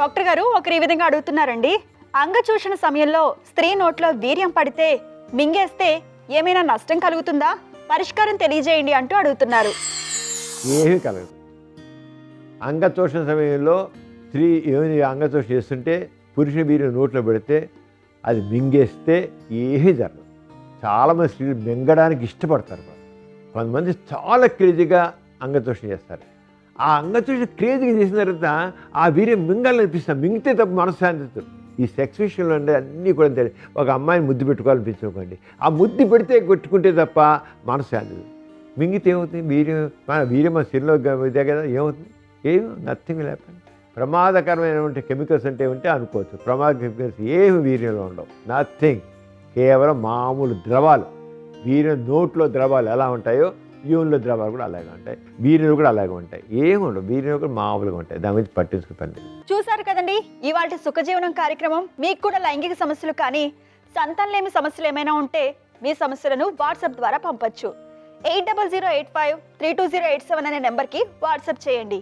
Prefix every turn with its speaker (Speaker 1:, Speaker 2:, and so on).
Speaker 1: Doctor గారు ఒకరు ఈ విధంగా అడుగుతున్నారండి, అంగచూషణ సమయంలో స్త్రీ నోట్లో వీర్యం పడితే మింగేస్తే ఏమైనా నష్టం కలుగుతుందా, పరిష్కారం తెలియజేయండి అంటూ అడుగుతున్నారు.
Speaker 2: ఏమీ కలగదు. అంగతోషణ సమయంలో స్త్రీ ఏమైనా అంగతోషణ చేస్తుంటే పురుష వీర్యం నోట్లో పెడితే అది మింగేస్తే ఏమీ జరగదు. చాలామంది స్త్రీలు మింగడానికి ఇష్టపడతారు. కొంతమంది చాలా క్రేజీగా అంగతోషణ చేస్తారు. ఆ అంగతోషణ క్రేజీగా చేసిన తర్వాత ఆ వీర్యం మింగాలనిపిస్తుంది. మింగితే తప్ప మనశ్శాంతి. ఈ సెక్స్ విషయంలో అంటే అన్నీ కూడా తెలియదు. ఒక అమ్మాయిని ముద్దు పెట్టుకోవాలనిపించుకోండి, ఆ ముద్దు పెడితే కొట్టుకుంటే తప్ప మనశ్శాంతి. మింగితే ఏమవుతుంది? వీర్యం మన శరీరంలో ఇదే కదా, ఏమవుతుంది? నథింగ్ లేకపోయింది. ప్రమాదకరమైనటువంటి కెమికల్స్ అంటే ఉంటే అనుకోవచ్చు. ప్రమాద కెమికల్స్ ఏమి వీర్యంలో ఉండవు, నథింగ్. కేవలం మామూలు ద్రవాలు. వీర్యం నోట్లో ద్రవాలు ఎలా ఉంటాయో యూన్లో ద్రవాలు కూడా అలాగే ఉంటాయి, వీర్యం కూడా అలాగే ఉంటాయి. ఏమి ఉండవు, వీర్యం కూడా మామూలుగా ఉంటాయి. దాని గురించి పట్టించుకునే పని లేదు.
Speaker 1: చూసారు కదండి ఇవాళ సుఖజీవనం కార్యక్రమం. మీకు కూడా లైంగిక సమస్యలు కానీ సంతానలేమి సమస్యలు ఏమైనా ఉంటే మీ సమస్యలను వాట్సాప్ ద్వారా పంపొచ్చు. 8008532087 అనే నెంబర్కి వాట్సాప్ చేయండి.